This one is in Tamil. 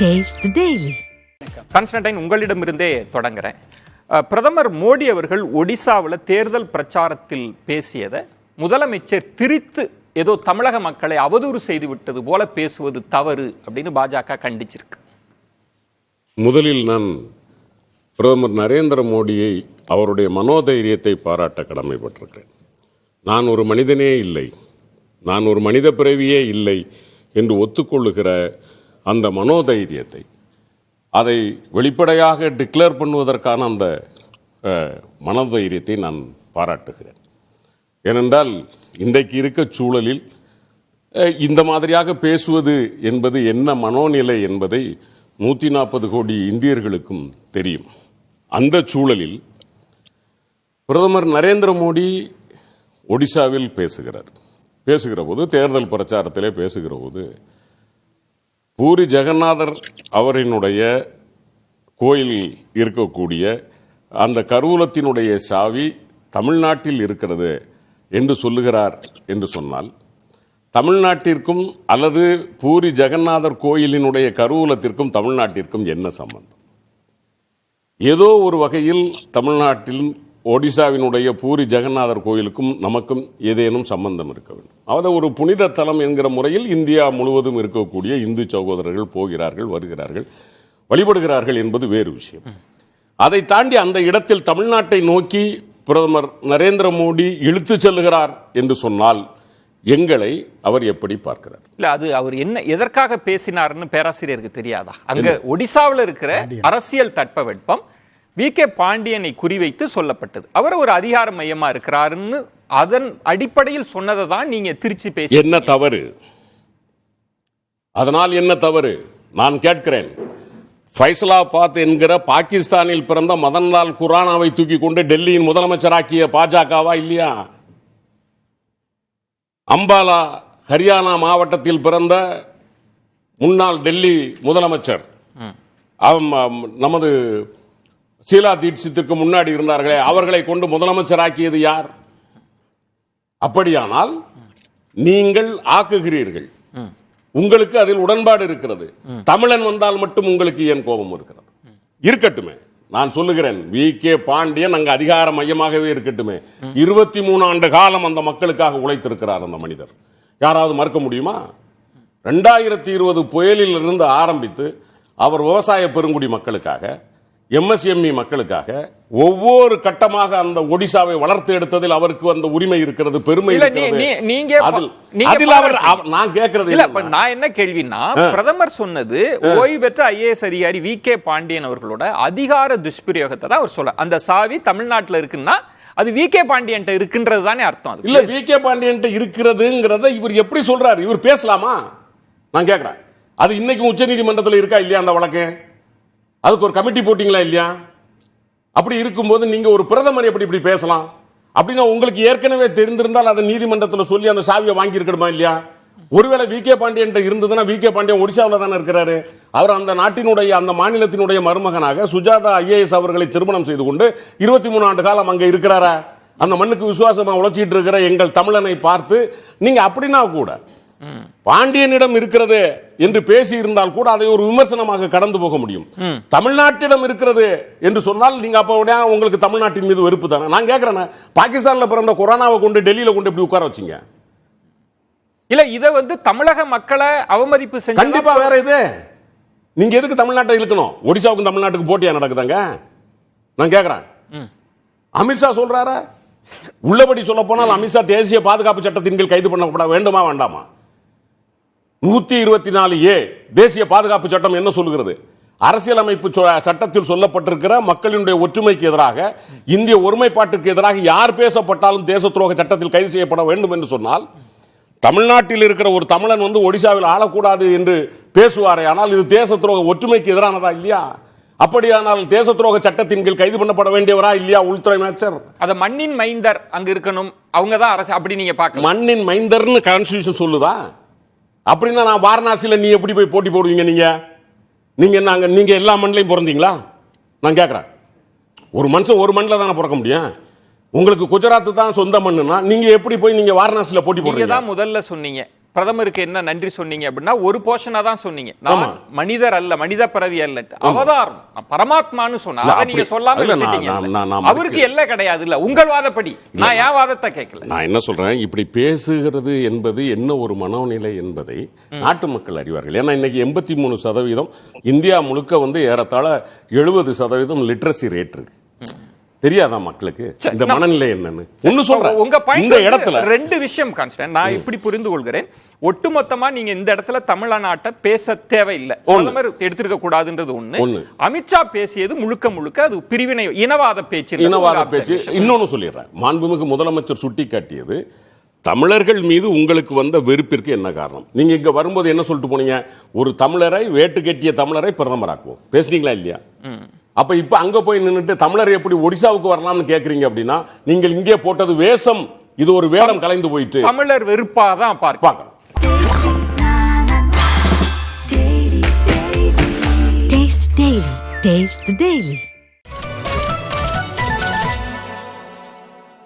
Taste the Daily. கான்ஸ்டன்டைன், உங்களிடமிருந்தே தொடங்குறேன். பிரதமர் மோடி அவர்கள் ஒடிசாவில் தேர்தல் பிரச்சாரத்தில் பேசியதை முதலமைச்சர் திரித்து ஏதோ தமிழக மக்களை அவதூறு செய்து விட்டது போல பேசுவது தவறு அப்படின்னு பாஜக கண்டிச்சிருக்கு. முதலில் நான் பிரதமர் நரேந்திர மோடியை அவருடைய மனோதைரியத்தை பாராட்ட கடமைப்பட்டிருக்கிறேன். நான் ஒரு மனிதனே இல்லை, நான் ஒரு மனித பிறவியே இல்லை என்று ஒத்துக்கொள்ளுகிற அந்த மனோதைரியத்தை, அதை வெளிப்படையாக டிக்ளேர் பண்ணுவதற்கான அந்த மனோதைரியத்தை நான் பாராட்டுகிறேன். ஏனென்றால் இன்றைக்கு இருக்க சூழலில் இந்த மாதிரியாக பேசுவது என்பது என்ன மனோநிலை என்பதை 140 கோடி இந்தியர்களுக்கும் தெரியும். அந்த சூழலில் பிரதமர் நரேந்திர மோடி ஒடிசாவில் பேசுகிற போது, தேர்தல் பிரச்சாரத்திலே பேசுகிற போது, பூரி ஜெகநாதர் அவரினுடைய கோயில் இருக்கக்கூடிய அந்த கருவூலத்தினுடைய சாவி தமிழ்நாட்டில் இருக்கிறது என்று சொல்லுகிறார் என்று சொன்னால், தமிழ்நாட்டிற்கும் அல்லது பூரி ஜெகநாதர் கோயிலினுடைய கருவூலத்திற்கும் தமிழ்நாட்டிற்கும் என்ன சம்பந்தம்? ஏதோ ஒரு வகையில் தமிழ்நாட்டில் ஒடிசாவினுடைய பூரி ஜெகநாதர் கோயிலுக்கும் நமக்கும் ஏதேனும் சம்பந்தம் இருக்க வேண்டும். அதாவது ஒரு புனித தலம் என்கிற முறையில் இந்தியா முழுவதும் இருக்கக்கூடிய இந்து சகோதரர்கள் போகிறார்கள், வருகிறார்கள், வழிபடுகிறார்கள் என்பது வேறு விஷயம். அதை தாண்டி அந்த இடத்தில் தமிழ்நாட்டை நோக்கி பிரதமர் நரேந்திர மோடி இழுத்து செல்லுகிறார் என்று சொன்னால் எங்களை அவர் எப்படி பார்க்கிறார்? இல்ல, அது அவர் என்ன எதற்காக பேசினார்னு பேராசிரியருக்கு தெரியாதா? அங்க ஒடிசாவில் இருக்கிற அரசியல் தட்பவெட்பம் வி.கே. பாண்டியனை குறிவைத்து சொல்லப்பட்டது. அவர் ஒரு அதிகார மையமா இருக்கிறாருன்னு அதன் அடிப்படையில் சொன்னதை தான் நீங்க திருச்சி பேசி என்ன தவறு? அதனால் என்ன தவறு நான் கேட்கிறேன். ஃபைசலாபாத் என்கிற பாகிஸ்தானில் பிறந்த மதன்லால் குரானாவை தூக்கி கொண்டு டெல்லியின் முதலமைச்சராக்கிய பாஜகவா இல்லையா? அம்பாலா ஹரியானா மாவட்டத்தில் பிறந்த முன்னாள் டெல்லி முதலமைச்சர் நமது ஷீலா தீட்சித்துக்கு முன்னாடி இருந்தார்களே, அவர்களை கொண்டு முதலமைச்சராக்கியது யார்? அப்படியானால் நீங்கள் ஆக்குகிறீர்கள், உங்களுக்கு அதில் உடன்பாடு இருக்கிறது. தமிழன் வந்தால் மட்டும் உங்களுக்கு ஏன் கோபம் இருக்கிறது? இருக்கட்டுமே, நான் சொல்லுகிறேன், வி.கே. பாண்டியன் அங்கு அதிகார மையமாகவே இருக்கட்டுமே. 23 ஆண்டு காலம் அந்த மக்களுக்காக உழைத்திருக்கிறார் அந்த மனிதர். யாராவது மறுக்க முடியுமா? 2020 புயலில் இருந்து ஆரம்பித்து அவர் விவசாய பெருங்குடி மக்களுக்காக, எம்எஸ்எம்இ மக்களுக்காக ஒவ்வொரு கட்டமாக அந்த ஒடிசாவை வளர்த்து எடுத்ததில் அவருக்கு அந்த உரிமை இருக்கிறது, பெருமை இருக்கிறது. நான் கேட்கிறது நான் என்ன கேள்வினா, பிரதமர் சொன்னது ஓய்வு பெற்ற ஐஏஎஸ் அதிகாரி வி.கே. பாண்டியன் அவர்களோட அதிகார துஷ்பிரயோகத்தை தான் அவர் சொல்ல. அந்த சாவி தமிழ்நாட்டில் இருக்குன்னா அது வி.கே. பாண்டியன் இருக்கின்றது தானே அர்த்தம். இல்ல, வி.கே. பாண்டியன் இருக்கிறதுங்கிறத இவர் எப்படி சொல்றாரு? இவர் பேசலாமா? நான் கேட்கிறேன். அது இன்னைக்கு உச்ச நீதிமன்றத்தில் இருக்கா இல்லையா அந்த வழக்கு? அதுக்கு ஒரு கமிட்டி போட்டீங்களா இல்லையா? அப்படி இருக்கும்போது நீங்க ஒரு பிரதமர் எப்படி இப்படி பேசலாம்? அப்படின்னா உங்களுக்கு ஏற்கனவே தெரிந்திருந்தால் அதை நீதிமன்றத்தில் சொல்லி அந்த சாவியை வாங்கி இருக்கணுமா இல்லையா? ஒருவேளை வி.கே. பாண்டியன் இருந்ததுன்னா, வி.கே. பாண்டியன் ஒடிசாவில் தானே இருக்கிறாரு. அவர் அந்த நாட்டினுடைய அந்த மாநிலத்தினுடைய மருமகனாக சுஜாதா ஐஏஎஸ் அவர்களை திருமணம் செய்து கொண்டு 23 ஆண்டு காலம் அங்க இருக்கிறாரா? அந்த மண்ணுக்கு விசுவாசமா உழைச்சிட்டு இருக்கிற எங்கள் தமிழனை பார்த்து நீங்க அப்படின்னா கூட பாண்டியனிடம் இருக்கிறது என்று பேசி இருந்தால் கூட அதை ஒரு விமர்சனமாக கடந்து போக முடியும். தமிழ்நாட்டிடம் இருக்கிறது என்று சொன்னால் நீங்க அப்ப உங்களுக்கு தமிழ்நாட்டின் மீது வெறுப்பு தானே? நான் கேட்கிறேன், பாகிஸ்தான்ல பிறந்த கொரோனாவை கொண்டு டெல்லியில கொண்டு எப்படி உட்கார வச்சீங்க? இல்ல, இத தமிழக மக்களை அவமதிப்பு செஞ்சு கண்டிப்பா வேற இது. நீங்க எதுக்கு தமிழ்நாட்டை இழுக்கணும்? ஒடிசாவுக்கும் தமிழ்நாட்டுக்கு போட்டியா நடக்குதாங்க? நான் கேட்கிறேன். அமித்ஷா சொல்றாரா? உள்ளபடி சொல்ல போனால் அமித்ஷா தேசிய பாதுகாப்பு சட்டத்தின் கீழ் கைது பண்ணப்பட வேண்டுமா வேண்டாமா? 124A தேசிய பாதுகாப்பு சட்டம் என்ன சொல்லுகிறது? அரசியலமைப்பு சட்டத்தில் சொல்லப்பட்டிருக்கிற மக்களினுடைய ஒற்றுமைக்கு எதிராக, இந்திய ஒருமைப்பாட்டுக்கு எதிராக யார் பேசப்பட்டாலும் தேச துரோக சட்டத்தில் கைது செய்யப்பட வேண்டும் என்று சொன்னால், தமிழ்நாட்டில் இருக்கிற ஒரு தமிழன் ஒடிசாவில் ஆளக்கூடாது என்று பேசுவாரே, ஆனால் இது தேச துரோக ஒற்றுமைக்கு எதிரானதா இல்லையா? அப்படியானால் தேச துரோக சட்டத்தின் கீழ் கைது பண்ணப்பட வேண்டியவரா இல்லையா உள்துறை அமைச்சர்? அத மண்ணின் மைந்தர் அங்க இருக்கணும், அவங்க தான் அரசு, அப்படி நீங்க பார்க்க. மண்ணின் மைந்தர்னு கான்ஸ்டிடியூஷன் சொல்லுதா? அப்படின்னா நான் வாரணாசியில் நீ எப்படி போய் போட்டி போடுவீங்க? நீங்க எல்லா மண்ணிலையும் பிறந்தீங்களா? நான் கேட்கிறேன். ஒரு மனுஷன் ஒரு மண்ணில் தானே பிறக்க முடியும். உங்களுக்கு குஜராத் தான் சொந்த மண்ணுனா நீங்க எப்படி போய் நீங்க வாரணாசியில் போட்டி போடுறீங்க? தான் முதல்ல சொன்னீங்க பிரதமருக்கு என்ன நன்றி சொன்னீங்க அப்படின்னா ஒரு போர்ஷனா தான் சொன்னீங்க. நான் மனிதர் அல்ல, மனித பிறவி அல்ல, அவதாரம், பரமாத்மான்னு சொன்னா அதை நீங்க சொல்லாம விட்டுட்டீங்க. அவருக்கு எல்லை கிடையாது இல்ல உங்கள் வாதப்படி. நான் என் வாதத்தை கேட்கல. நான் என்ன சொல்றேன், இப்படி பேசுகிறது என்பது என்ன ஒரு மனோநிலை என்பதை நாட்டு மக்கள் அறிவார்கள். ஏன்னா இன்னைக்கு 83% இந்தியா முழுக்க வந்து ஏறத்தாழ 70% லிட்ரஸி ரேட் இருக்கு. தெரியாதா மக்களுக்கு இந்த மனநிலை என்னன்னு? ஒன்னு சொல்றேன், உங்க இந்த இடத்துல ரெண்டு விஷயம் கான்ஸ்டன்ட் நான் இப்படி புரிந்து கொள்கிறேன். ஒட்டுமொத்தமா நீங்க இந்த இடத்துல தமிழ்நாட்டை பேச தேவையில்லை, பிரதமர் எடுத்திருக்க கூடாதுன்றது ஒண்ணு. அமித்ஷா பேசியது முழுக்க முழுக்க அது பிரிவினை இனவாத பேச்சு. இன்னொன்னு சொல்லிடுறேன், மாண்புமிகு முதலமைச்சர் சுட்டி காட்டியது தமிழர்கள் மீது உங்களுக்கு வந்த வெறுப்பிற்கு என்ன காரணம்? நீங்க இங்க வரும்போது என்ன சொல்லிட்டு போனீங்க? ஒரு தமிழரை, வேட்டு கட்டிய தமிழரை பிரதமராக்குவோம் பேசுனீங்களா இல்லையா? அப்ப இப்ப அங்க போய் நின்னுட்டு தமிழர் எப்படி ஒடிசாவுக்கு வரலாம்னு கேக்குறீங்க அப்படின்னா நீங்கள் இங்கே போட்டது வேஷம். இது ஒரு வேடம் கலைந்து போயிட்டு தமிழர் வெறுப்பாதான் பார்க்க. Taste the Daily.